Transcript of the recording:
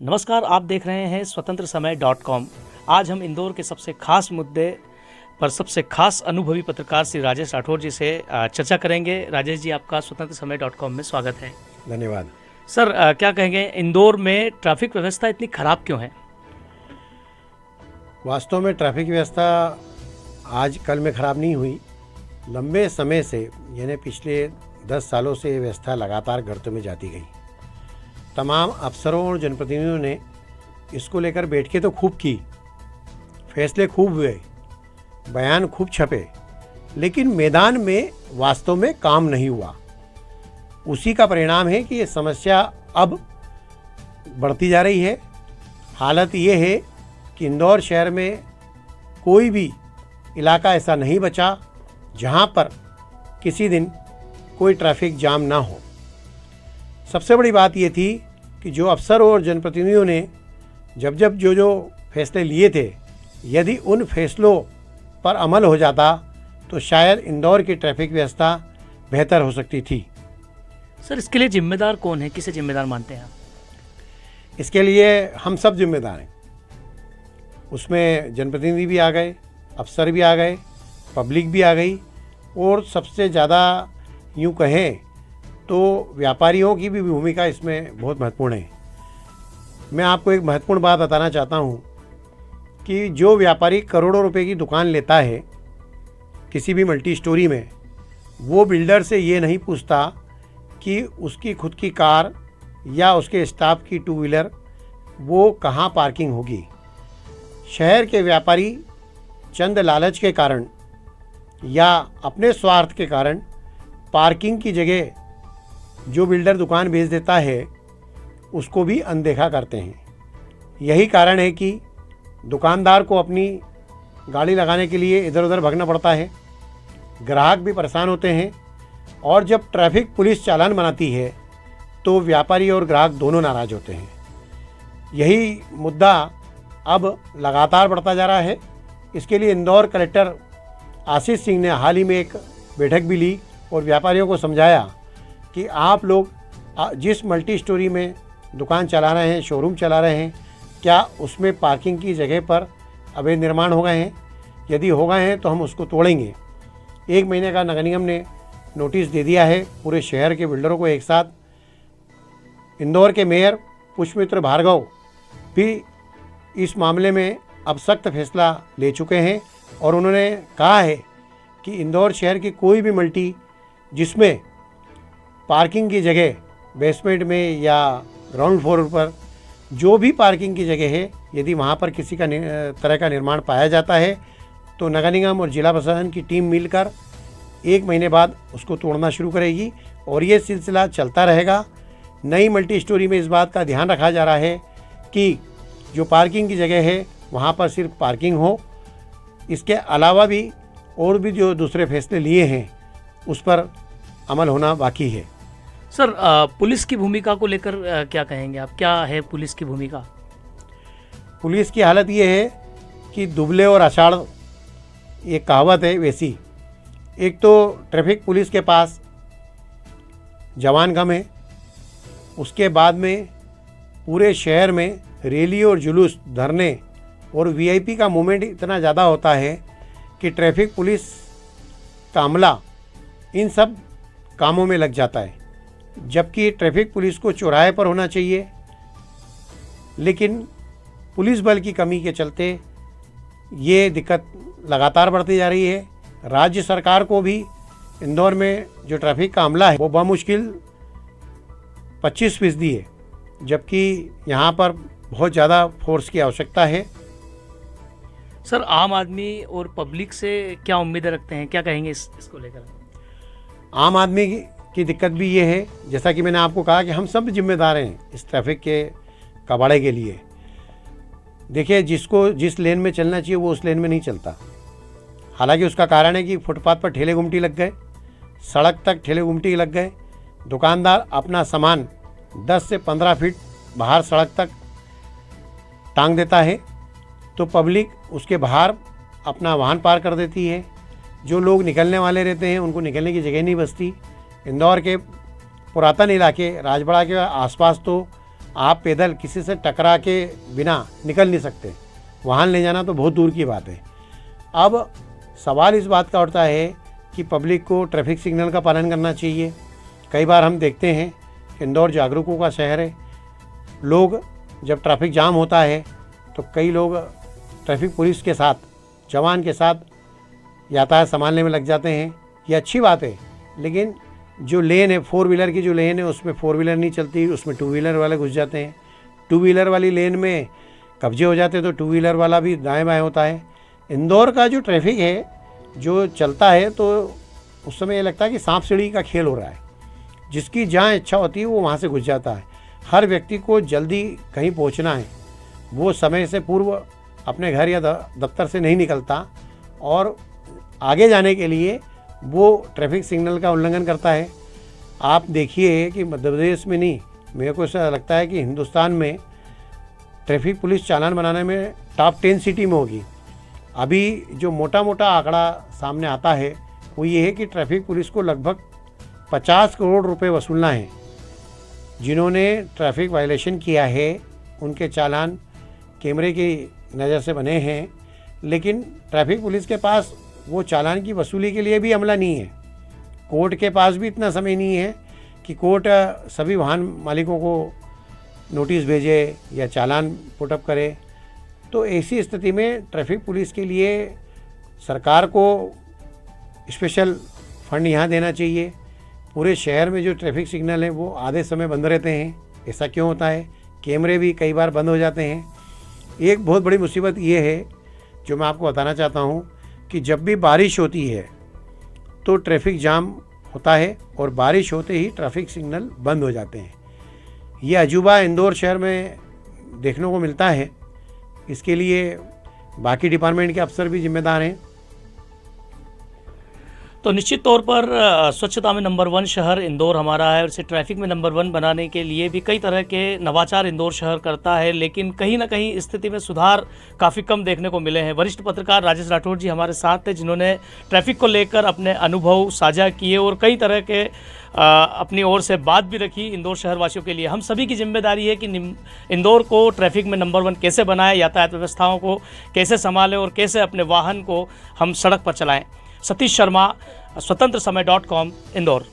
नमस्कार, आप देख रहे हैं स्वतंत्र समय .com। आज हम इंदौर के सबसे खास मुद्दे पर सबसे खास अनुभवी पत्रकार श्री राजेश राठौर जी से चर्चा करेंगे। राजेश जी, आपका स्वतंत्र समय .com में स्वागत है। धन्यवाद सर, क्या कहेंगे, इंदौर में ट्रैफिक व्यवस्था इतनी खराब क्यों है? वास्तव में ट्रैफिक व्यवस्था आज कल में ख़राब नहीं हुई। लंबे समय से यानी पिछले 10 सालों से ये व्यवस्था लगातार गिरते में जाती गई। तमाम अफसरों और जनप्रतिनिधियों ने इसको लेकर बैठकें तो खूब की, फैसले खूब हुए, बयान खूब छपे, लेकिन मैदान में वास्तव में काम नहीं हुआ। उसी का परिणाम है कि ये समस्या अब बढ़ती जा रही है। हालत ये है कि इंदौर शहर में कोई भी इलाका ऐसा नहीं बचा जहां पर किसी दिन कोई ट्रैफिक जाम ना हो। सबसे बड़ी बात ये थी कि जो अफसर और जनप्रतिनिधियों ने जब जो फैसले लिए थे, यदि उन फैसलों पर अमल हो जाता तो शायद इंदौर की ट्रैफिक व्यवस्था बेहतर हो सकती थी। सर, इसके लिए जिम्मेदार कौन है, किसे जिम्मेदार मानते हैं आप? इसके लिए हम सब जिम्मेदार हैं। उसमें जनप्रतिनिधि भी आ गए, अफसर भी आ गए, पब्लिक भी आ गई, और सबसे ज़्यादा यूँ कहें तो व्यापारियों की भी भूमिका इसमें बहुत महत्वपूर्ण है। मैं आपको एक महत्वपूर्ण बात बताना चाहता हूँ कि जो व्यापारी करोड़ों रुपए की दुकान लेता है किसी भी मल्टी स्टोरी में, वो बिल्डर से ये नहीं पूछता कि उसकी खुद की कार या उसके स्टाफ की 2 व्हीलर वो कहाँ पार्किंग होगी। शहर के व्यापारी चंद लालच के कारण या अपने स्वार्थ के कारण पार्किंग की जगह जो बिल्डर दुकान बेच देता है उसको भी अनदेखा करते हैं। यही कारण है कि दुकानदार को अपनी गाड़ी लगाने के लिए इधर उधर भागना पड़ता है, ग्राहक भी परेशान होते हैं, और जब ट्रैफिक पुलिस चालान बनाती है तो व्यापारी और ग्राहक दोनों नाराज़ होते हैं। यही मुद्दा अब लगातार बढ़ता जा रहा है। इसके लिए इंदौर कलेक्टर आशीष सिंह ने हाल ही में एक बैठक भी ली और व्यापारियों को समझाया कि आप लोग जिस मल्टी स्टोरी में दुकान चला रहे हैं, शोरूम चला रहे हैं, क्या उसमें पार्किंग की जगह पर अवैध निर्माण हो गए हैं? यदि हो गए हैं तो हम उसको तोड़ेंगे। 1 महीने का नगर निगम ने नोटिस दे दिया है पूरे शहर के बिल्डरों को एक साथ। इंदौर के मेयर पुष्पमित्र भार्गव भी इस मामले में अब सख्त फैसला ले चुके हैं, और उन्होंने कहा है कि इंदौर शहर की कोई भी मल्टी जिसमें पार्किंग की जगह बेसमेंट में या ग्राउंड फ्लोर पर जो भी पार्किंग की जगह है, यदि वहाँ पर किसी का तरह का निर्माण पाया जाता है तो नगर निगम और जिला प्रशासन की टीम मिलकर 1 महीने बाद उसको तोड़ना शुरू करेगी, और ये सिलसिला चलता रहेगा। नई मल्टी स्टोरी में इस बात का ध्यान रखा जा रहा है कि जो पार्किंग की जगह है वहाँ पर सिर्फ पार्किंग हो। इसके अलावा भी और भी जो दूसरे फैसले लिए हैं उस पर अमल होना बाकी है। सर, पुलिस की भूमिका को लेकर क्या कहेंगे आप? क्या है पुलिस की भूमिका? पुलिस की हालत ये है कि दुबले और अषाढ़, ये कहावत है वैसी। एक तो ट्रैफिक पुलिस के पास जवान कम है, उसके बाद में पूरे शहर में रैली और जुलूस, धरने और वीआईपी का मूवमेंट इतना ज़्यादा होता है कि ट्रैफिक पुलिस का अमला इन सब कामों में लग जाता है, जबकि ट्रैफिक पुलिस को चौराहे पर होना चाहिए। लेकिन पुलिस बल की कमी के चलते ये दिक्कत लगातार बढ़ती जा रही है। राज्य सरकार को भी इंदौर में जो ट्रैफिक का अमला है वो बमुश्किल 25% है, जबकि यहाँ पर बहुत ज़्यादा फोर्स की आवश्यकता है। सर, आम आदमी और पब्लिक से क्या उम्मीदें रखते हैं, क्या कहेंगे इसको लेकर? आम आदमी की दिक्कत भी ये है, जैसा कि मैंने आपको कहा कि हम सब जिम्मेदार हैं इस ट्रैफिक के कबाड़े के लिए। देखिए, जिसको जिस लेन में चलना चाहिए वो उस लेन में नहीं चलता। हालांकि उसका कारण है कि फुटपाथ पर ठेले गुमटी लग गए, सड़क तक ठेले गुमटी लग गए, दुकानदार अपना सामान 10 से 15 फीट बाहर सड़क तक टांग देता है, तो पब्लिक उसके बाहर अपना वाहन पार कर देती है। जो लोग निकलने वाले रहते हैं उनको निकलने की जगह नहीं बचती। इंदौर के पुरातन इलाके राजबाड़ा के आसपास तो आप पैदल किसी से टकरा के बिना निकल नहीं सकते, वाहन ले जाना तो बहुत दूर की बात है। अब सवाल इस बात का उठता है कि पब्लिक को ट्रैफिक सिग्नल का पालन करना चाहिए। कई बार हम देखते हैं कि इंदौर जागरूकों का शहर है। लोग जब ट्रैफिक जाम होता है तो कई लोग ट्रैफिक पुलिस के साथ, जवान के साथ यातायात संभालने में लग जाते हैं। ये अच्छी बात है, लेकिन जो लेन है, 4 व्हीलर की जो लेन है, उसमें 4 व्हीलर नहीं चलती, उसमें 2 व्हीलर वाले घुस जाते हैं। 2 व्हीलर वाली लेन में कब्जे हो जाते हैं तो 2 व्हीलर वाला भी दाएं बाएं होता है। इंदौर का जो ट्रैफिक है जो चलता है तो उस समय ये लगता है कि सांप सीढ़ी का खेल हो रहा है। जिसकी जहाँ इच्छा होती है वो वहाँ से घुस जाता है। हर व्यक्ति को जल्दी कहीं पहुँचना है, वो समय से पूर्व अपने घर या दफ्तर से नहीं निकलता और आगे जाने के लिए वो ट्रैफिक सिग्नल का उल्लंघन करता है। आप देखिए कि मध्य प्रदेश में नहीं, मेरे को ऐसा लगता है कि हिंदुस्तान में ट्रैफिक पुलिस चालान बनाने में टॉप 10 सिटी में होगी। अभी जो मोटा मोटा आंकड़ा सामने आता है वो ये है कि ट्रैफिक पुलिस को लगभग 50 करोड़ रुपए वसूलना है। जिन्होंने ट्रैफिक वायलेशन किया है उनके चालान कैमरे की नज़र से बने हैं, लेकिन ट्रैफिक पुलिस के पास वो चालान की वसूली के लिए भी अमला नहीं है। कोर्ट के पास भी इतना समय नहीं है कि कोर्ट सभी वाहन मालिकों को नोटिस भेजे या चालान पुटअप करे। तो ऐसी स्थिति में ट्रैफिक पुलिस के लिए सरकार को स्पेशल फंड यहाँ देना चाहिए। पूरे शहर में जो ट्रैफिक सिग्नल है वो आधे समय बंद रहते हैं। ऐसा क्यों होता है? कैमरे भी कई बार बंद हो जाते हैं। एक बहुत बड़ी मुसीबत ये है जो मैं आपको बताना चाहता हूँ कि जब भी बारिश होती है तो ट्रैफिक जाम होता है और बारिश होते ही ट्रैफिक सिग्नल बंद हो जाते हैं। ये अजूबा इंदौर शहर में देखने को मिलता है। इसके लिए बाकी डिपार्टमेंट के अफसर भी जिम्मेदार हैं। तो निश्चित तौर पर स्वच्छता में नंबर 1 शहर इंदौर हमारा है और इसे ट्रैफिक में नंबर 1 बनाने के लिए भी कई तरह के नवाचार इंदौर शहर करता है, लेकिन कहीं ना कहीं स्थिति में सुधार काफ़ी कम देखने को मिले हैं। वरिष्ठ पत्रकार राजेश राठौर जी हमारे साथ थे, जिन्होंने ट्रैफिक को लेकर अपने अनुभव साझा किए और कई तरह के अपनी ओर से बात भी रखी इंदौर शहरवासियों के लिए। हम सभी की जिम्मेदारी है कि इंदौर को ट्रैफिक में नंबर 1 कैसे बनाएं, यातायात व्यवस्थाओं को कैसे संभालें और कैसे अपने वाहन को हम सड़क पर चलाएं। सतीश शर्मा, स्वतंत्र समय .com, इंदौर।